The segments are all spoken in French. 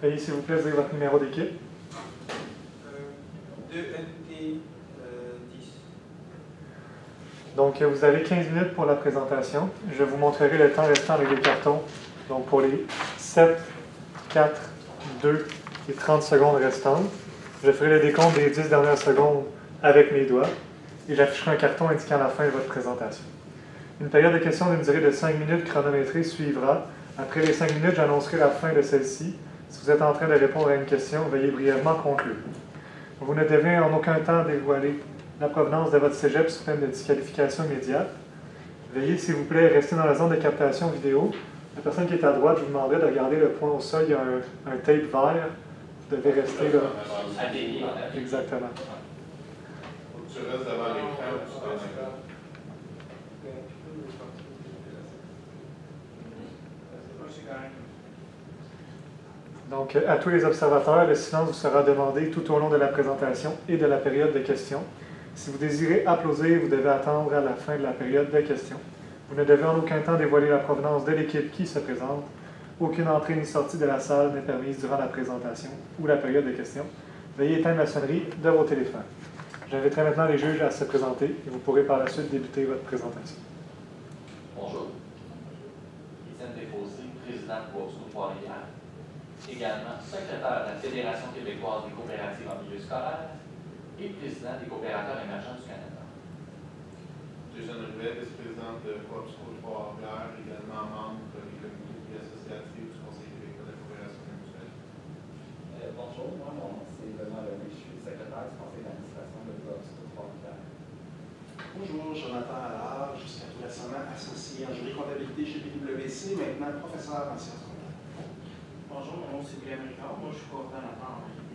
Veuillez s'il vous plaît dire votre numéro d'équipe. 2NT10. Donc, vous avez 15 minutes pour la présentation. Je vous montrerai le temps restant avec les cartons. Donc, pour les 7, 4, 2 et 30 secondes restantes, je ferai le décompte des 10 dernières secondes avec mes doigts et j'afficherai un carton indiquant la fin de votre présentation. Une période de questions d'une durée de 5 minutes chronométrée suivra. Après les 5 minutes, j'annoncerai la fin de celle-ci. Si vous êtes en train de répondre à une question, veuillez brièvement conclure. Vous ne devez en aucun temps dévoiler la provenance de votre cégep sous peine de disqualification immédiate. Veuillez, s'il vous plaît, rester dans la zone de captation vidéo. La personne qui est à droite, je vous demanderai de regarder le point au sol. Il y a un tape vert. Vous devez rester là. Exactement. Tu restes devant l'écran ou tu te Donc, à tous les observateurs, le silence vous sera demandé tout au long de la présentation et de la période de questions. Si vous désirez applaudir, vous devez attendre à la fin de la période de questions. Vous ne devez en aucun temps dévoiler la provenance de l'équipe qui se présente. Aucune entrée ni sortie de la salle n'est permise durant la présentation ou la période de questions. Veuillez éteindre la sonnerie de vos téléphones. J'inviterai maintenant les juges à se présenter et vous pourrez par la suite débuter votre présentation. Bonjour. Étienne Desfossés, président de Bourse-Sous Trois-Rivières. Également secrétaire de la Fédération québécoise des coopératives en milieu scolaire et président des coopérateurs émergents du Canada. Jason Rivet, vice-président de Bourse-Sous Trois-Rivières, également membre du comité de vie associative du Conseil québécois de la coopération mutuelle. Bonjour, moi, mon nom c'est Benoît Lemay, je suis secrétaire du conseil d'administration de Bourse-Sous Trois-Rivières. Bonjour, Jonathan Allard, jusqu'à tout récemment associé en jury comptabilité chez PwC, maintenant professeur en sciences comptables. Bonjour, mon nom c'est Guillaume Ricard, moi je suis coordonnateur en RD.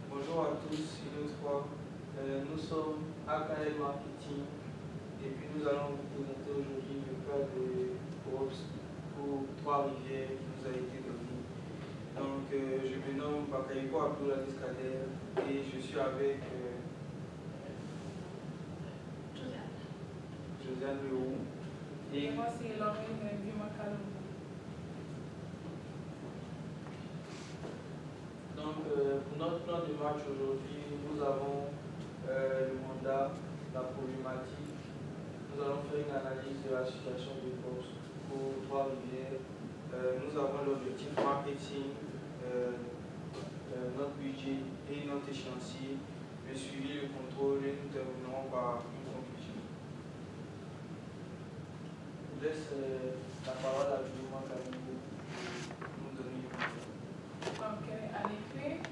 Bonjour à tous, une autre fois. Nous sommes à Canal Marketing et puis nous allons vous présenter aujourd'hui le cas de Bourse pour Trois-Rivières qui nous a été donné. Donc, je me nomme Bakayoko Abdoulaye Kader et je suis avec Josiane Leroux. Et moi, c'est Lorraine Bimacalou. Donc, pour notre plan de match aujourd'hui, nous avons le mandat, la problématique. Nous allons faire une analyse de la situation de Bourse pour Trois-Rivières. Nous avons l'objectif marketing, notre budget et notre échéancier. Le suivi, le contrôle et nous terminerons par une conclusion. Je laisse la parole à Benoît Camille pour nous donner une conclusion. Donc, en effet,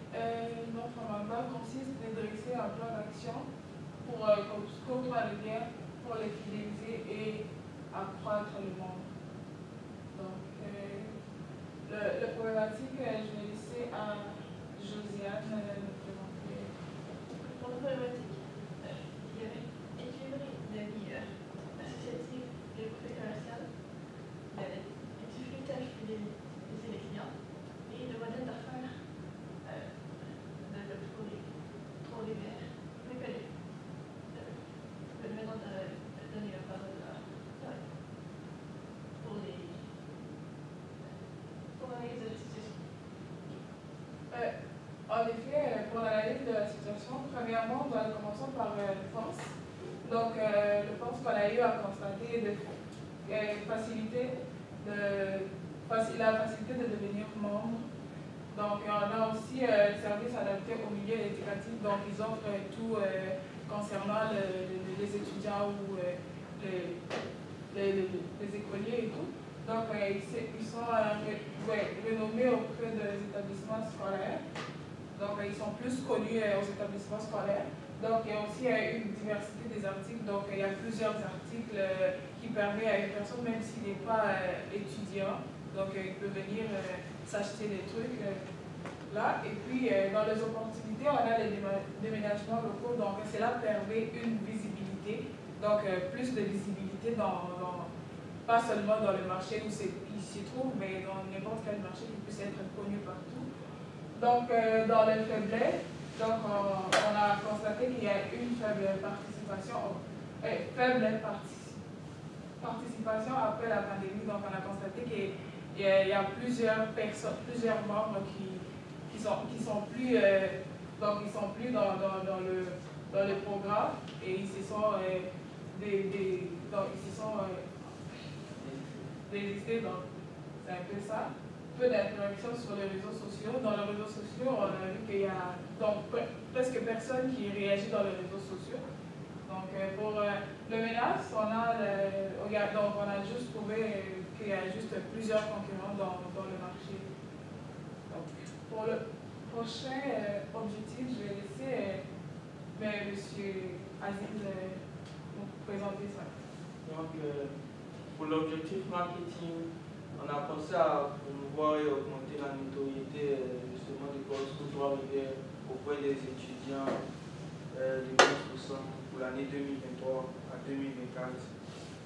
notre mandat consiste à dresser un plan d'action pour Trois-Rivières, pour les fidéliser et accroître le monde. Donc, la problématique, je vais laisser à Josiane nous présenter. Pour la problématique, il y avait équilibrer la vie associative et commerciale, du flûtage fidéliser les clients et le modèle d'affaires de Trois-Rivières. Je vais maintenant donner la parole pour l'analyse de la situation. En effet, pour l'analyse de la situation, premièrement, nous commençons par le force. Donc, le force qu'on a eu à constater la facilité de devenir membre. Donc, on a aussi le service adapté au milieu éducatif. Donc, ils offrent tout concernant les étudiants ou les écoliers et tout. Donc, ils sont renommés auprès des établissements scolaires. Donc, ils sont plus connus aux établissements scolaires. Donc, il y a aussi une diversité des articles. Donc, il y a plusieurs articles qui permettent à une personne, même s'il n'est pas étudiant, donc il peut venir s'acheter des trucs. là. Et puis, dans les opportunités, on a les déménagements locaux. Donc, cela permet une visibilité. Donc, plus de visibilité pas seulement dans le marché où il s'y trouve, mais dans n'importe quel marché qui puisse être connu partout. Donc, dans les faiblesses, donc, on a constaté qu'il y a une faible participation après la pandémie. Donc, on a constaté qu'il y a plusieurs personnes, plusieurs membres qui sont plus dans le programme et ils se sont désistés. Donc, c'est un peu ça. Peu d'interactions sur les réseaux sociaux. Dans les réseaux sociaux, on a vu qu'il y a donc presque personne qui réagit dans les réseaux sociaux. Donc, pour le menace, on a juste trouvé qu'il y a juste plusieurs concurrents dans le marché. Donc, pour le prochain objectif, je vais laisser M. Aziz nous présenter ça. Donc, pour l'objectif marketing, on a pensé à promouvoir et augmenter la notoriété justement du cours Trois-Rivières auprès des étudiants de 15% pour l'année 2023 à 2024.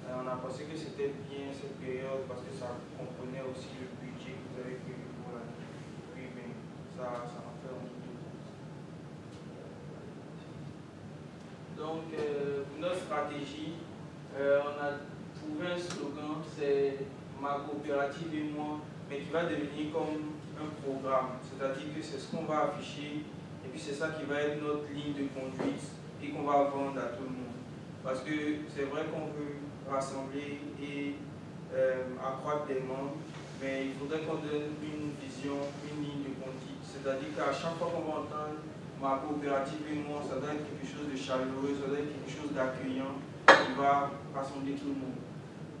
On a pensé que c'était bien cette période parce que ça comprenait aussi le budget que vous avez prévu pour l'année. Oui, mais ça en fait un peu de temps. Donc, notre stratégie, on a trouvé un slogan, c'est ma coopérative et moi, mais qui va devenir comme un programme. C'est-à-dire que c'est ce qu'on va afficher et puis c'est ça qui va être notre ligne de conduite et qu'on va vendre à tout le monde. Parce que c'est vrai qu'on veut rassembler et accroître des membres, mais il faudrait qu'on donne une vision, une ligne de conduite. C'est-à-dire qu'à chaque fois qu'on va entendre ma coopérative et moi, ça doit être quelque chose de chaleureux, ça doit être quelque chose d'accueillant qui va rassembler tout le monde.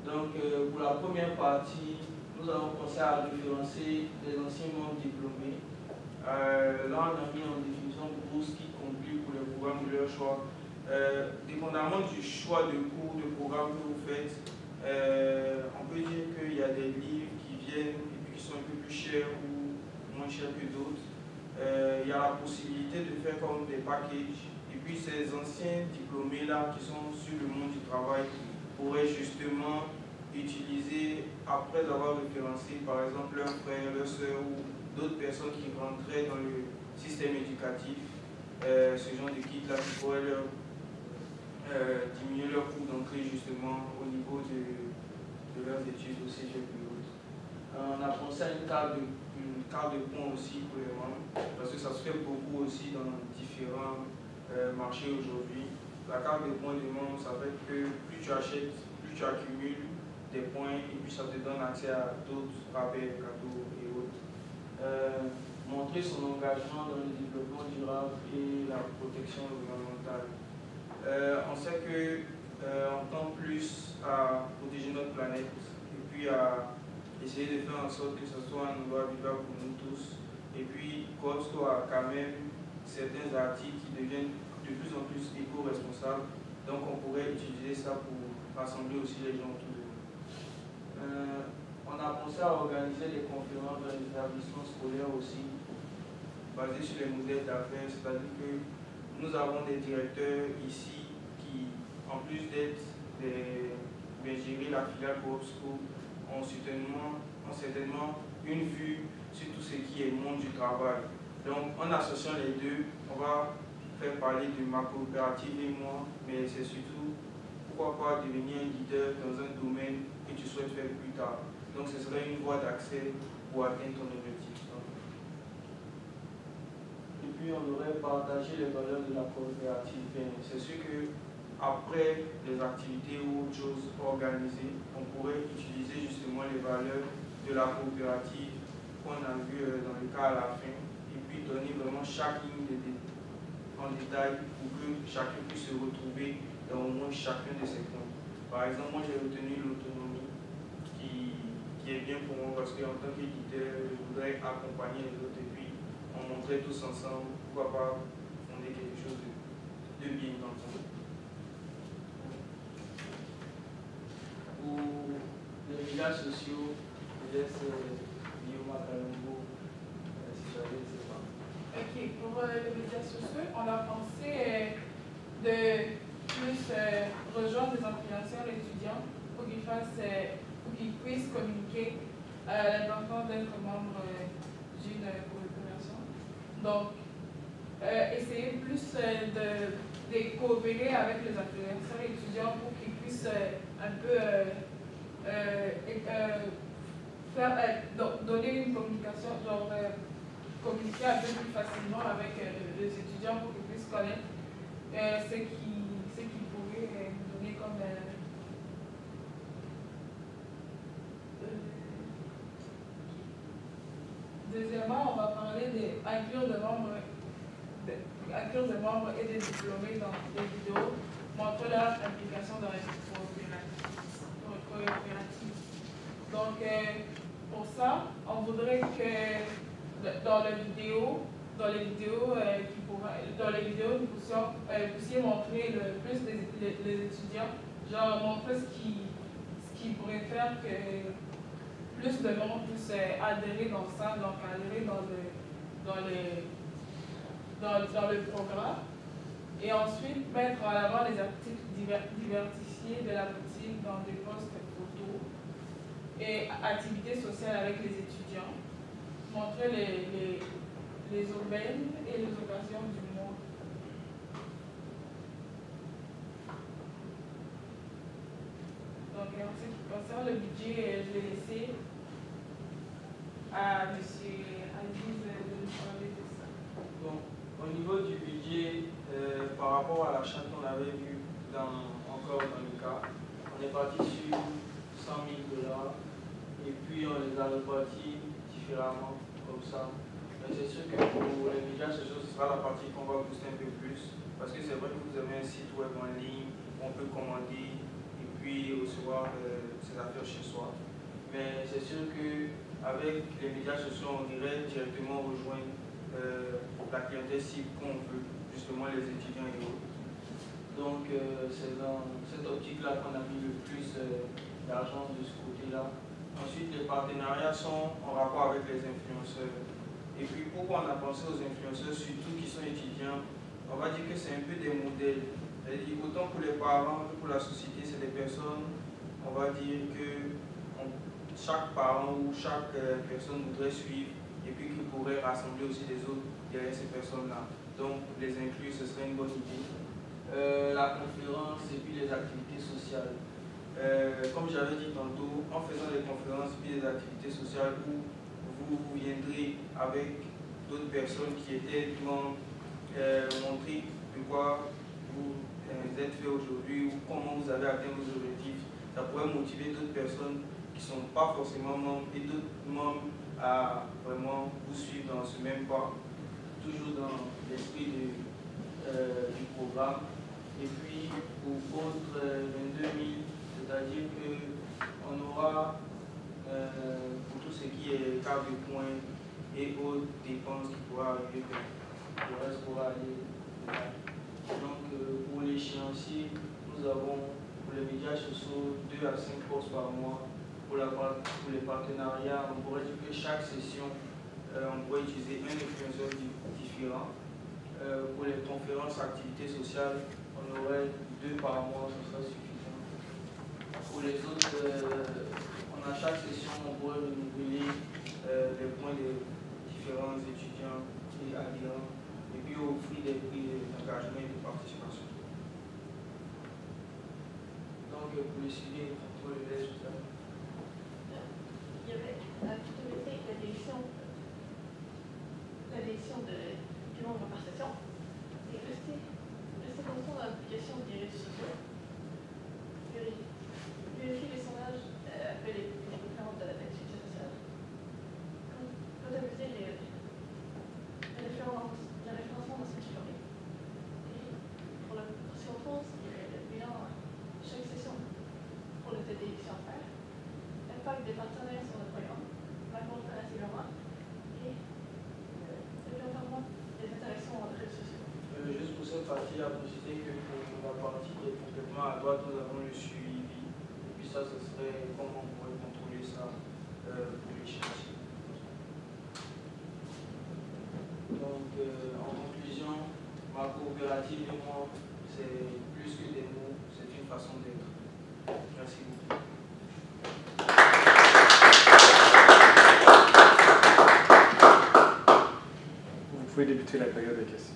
Donc, pour la première partie, nous avons pensé à référencer les anciens membres diplômés. Là, on a mis en définition bourse qui conclut pour les programmes de leur choix. Dépendamment du choix de cours, de programme que vous faites, on peut dire qu'il y a des livres qui viennent et puis qui sont un peu plus chers ou moins chers que d'autres. Il y a la possibilité de faire comme des packages. Et puis, ces anciens diplômés-là qui sont sur le monde du travail pourraient justement utiliser, après avoir référencé par exemple leurs frères, leurs soeurs ou d'autres personnes qui rentraient dans le système éducatif, ce genre de kit-là qui pourrait leur diminuer leur coût d'entrée justement au niveau de leurs études au cégep et autres. On a pensé à une carte de points aussi pour les membres, parce que ça se fait beaucoup aussi dans différents marchés aujourd'hui. La carte de points de membres, ça fait que plus tu achètes, plus tu accumules des points et puis ça te donne accès à d'autres rabais, cadeaux et autres. Montrer son engagement dans le développement durable et la protection environnementale. On sait qu'on tend plus à protéger notre planète et puis à essayer de faire en sorte que ce soit un endroit vivable pour nous tous. Et puis, Corpsco a quand même certains articles qui deviennent de plus en plus éco-responsables. Donc, on pourrait utiliser ça pour rassembler aussi les gens autour de nous. On a pensé à organiser des conférences dans les établissements scolaires aussi, basées sur les modèles d'affaires, c'est-à-dire que nous avons des directeurs ici qui, en plus d'être gérer la filiale Corpsco, ont certainement une vue sur tout ce qui est monde du travail. Donc, en associant les deux, on va faire parler de ma coopérative et moi, mais c'est surtout pourquoi pas devenir un leader dans un domaine que tu souhaites faire plus tard. Donc, ce serait une voie d'accès pour atteindre ton objectif. Et puis, on aurait partagé les valeurs de la coopérative. C'est sûr que après les activités ou autres choses organisées, on pourrait utiliser justement les valeurs de la coopérative qu'on a vu dans le cas à la fin, et puis donner vraiment chaque ligne en détail pour que chacun puisse se retrouver dans au moins chacun de ces points. Par exemple, moi j'ai retenu l'autonomie qui est bien pour moi parce qu'en tant qu'éditeur, je voudrais accompagner les autres et puis on montrait tous ensemble pourquoi pas fonder quelque chose de bien dans le fond. Pour les médias sociaux, je laisse Guillaume Kalongo, si j'avais, c'est pas. pour les médias sociaux, on a pensé de plus rejoindre des influenceurs étudiants pour qu'ils puissent communiquer l'importance d'être membre d'une coopération. Donc, essayer plus de coopérer avec les influenceurs étudiants pour qu'ils puissent un peu donner une communication, genre communiquer un peu plus facilement avec les étudiants pour qu'ils puissent connaître ce qu'ils pourraient nous donner comme deuxièmement, on va parler d'inclure des membres et des diplômés dans des vidéos, montrer leur implication dans les coopératives. Donc, pour ça, on voudrait que dans les vidéos, nous puissions montrer le plus les étudiants, genre montrer ce qui pourrait faire que plus de monde puisse adhérer dans ça, donc adhérer dans le programme. Et ensuite, mettre en avant les articles diversifiés de la boutique dans des postes photos et activités sociales avec les étudiants. Montrer les aubaines et les occasions du monde. Donc, en ce qui concerne le budget, je vais laisser à M. Aziz de nous parler de ça. Bon, au niveau du budget, par rapport à la charte qu'on avait vue encore dans le cas, on est parti sur 100 000 $, et puis on les a répartis différemment, comme ça. Mais c'est sûr que pour les médias sociaux, ce sera la partie qu'on va booster un peu plus, parce que c'est vrai que vous avez un site web en ligne, on peut commander et puis recevoir ses affaires chez soi. Mais c'est sûr qu'avec les médias sociaux, on irait directement rejoindre la clientèle cible qu'on veut, justement les étudiants et autres. Donc c'est dans cette optique-là qu'on a mis le plus d'argent de ce côté-là. Ensuite, les partenariats sont en rapport avec les influenceurs. Et puis pourquoi on a pensé aux influenceurs, surtout qui sont étudiants, on va dire que c'est un peu des modèles. C'est-à-dire, autant pour les parents que pour la société, c'est des personnes, on va dire que chaque parent ou chaque personne voudrait suivre et puis qui pourrait rassembler aussi les autres derrière ces personnes-là. Donc, les inclure, ce serait une bonne idée. La conférence et puis les activités sociales. Comme j'avais dit tantôt, en faisant des conférences et puis des activités sociales où vous viendrez avec d'autres personnes qui étaient devant montrer de quoi vous êtes fait aujourd'hui ou comment vous avez atteint vos objectifs, ça pourrait motiver d'autres personnes qui ne sont pas forcément membres et d'autres membres à vraiment vous suivre dans ce même pas, toujours dans l'esprit du programme. Et puis pour autres 22 000, c'est-à-dire qu'on aura pour tout ce qui est câble de points et autres dépenses qui pourraient arriver, le reste pourra aller. Donc pour l'échéancier, nous avons pour les médias sociaux 2 à 5 postes par mois. Pour les partenariats, on pourrait dire que chaque session, on pourrait utiliser un influenceur différent. Pour les conférences, activités sociales, on aurait 2 par mois, ce sera suffisant. Pour les autres, à chaque session, on pourrait renouveler les points des différents étudiants et adhérents, et puis offrir des prix d'engagement et de participation. Donc, pour le suivi, pour le laisse, tout ça. Il y avait l'élection du nombre par session et rester constant dans l'application des réseaux sociaux. Vérifier les sondages après les conférences de l'activité sociale. Comptabiliser le référencement dans ce diplômé. Et pour si on pense, il y a le bilan chaque session pour le TDI à faire. L'impact des partenaires sur le programme, la comparativement et l'encadrement des interactions entre les réseaux sociaux. Juste pour cette partie, à préciser que pour la partie qui est complètement à droite, nous avons le suivi. Et puis ça, ce serait comment on pourrait contrôler ça pour les chantiers. Donc, coopérativement, c'est plus que des mots, c'est une façon d'être. Merci beaucoup. Vous pouvez débuter la période de questions.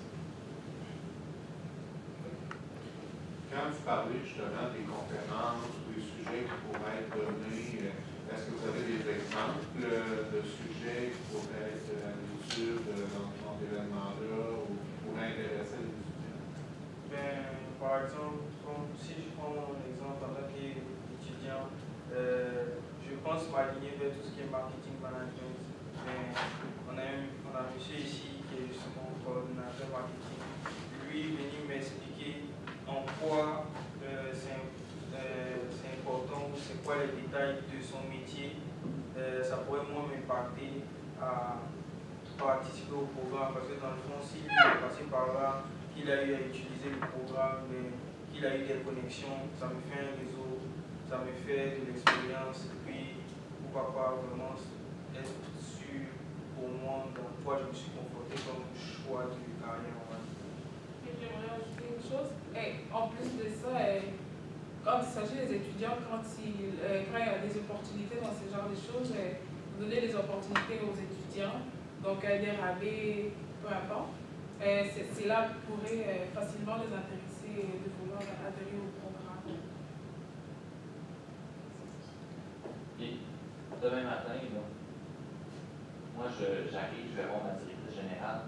Quand vous parlez justement des conférences ou des sujets qui pourraient être donnés, est-ce que vous avez des exemples de sujets qui pourraient être à l'étude dans ce genre d'événement-là ou qui pourraient intéresser les étudiants? Par exemple, si je prends mon exemple en tant qu'étudiant, je pense m'aligner vers tout ce qui est marketing management. On a un monsieur ici qui est justement coordinateur marketing. Lui est venu m'expliquer en quoi c'est important ou c'est quoi les détails de son métier. Ça pourrait moins m'impacter à participer au programme parce que dans le fond, s'il est passé par là, qu'il a eu à utiliser le programme, qu'il a eu des connexions, ça me fait un réseau, ça me fait de l'expérience et puis pourquoi pas vraiment être sûr pour moi dans quoi je me suis comporté comme choix de carrière. J'aimerais ajouter une chose. Et en plus de ça, quand il s'agit des étudiants, quand il y a des opportunités dans ce genre de choses, donner des opportunités aux étudiants, donc des rabais, peu importe. C'est là qui pourrait facilement les intéresser de vouloir adhérer au programme. Et demain matin, là, moi j'arrive, je vais voir ma directrice générale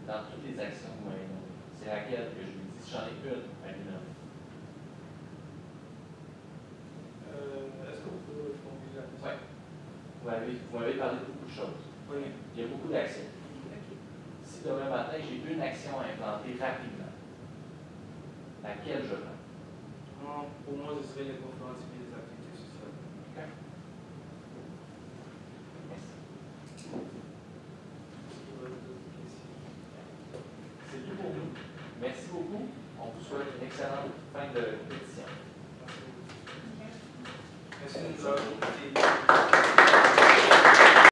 dans toutes les actions que vous m'avez données. C'est laquelle que je lui dis, si j'en ai une, elle lui donne. Est-ce que vous pouvez formuler la question? Oui. Vous m'avez parlé de beaucoup de choses. Oui. Il y a beaucoup d'actions. Si demain matin, j'ai une action à implanter rapidement, laquelle je prends? Non, pour moi, ce serait les conférences et les activités sociales. Okay. Merci. C'est tout pour nous. Merci beaucoup. On vous souhaite une excellente fin de compétition. Merci de nous avoir écoutés.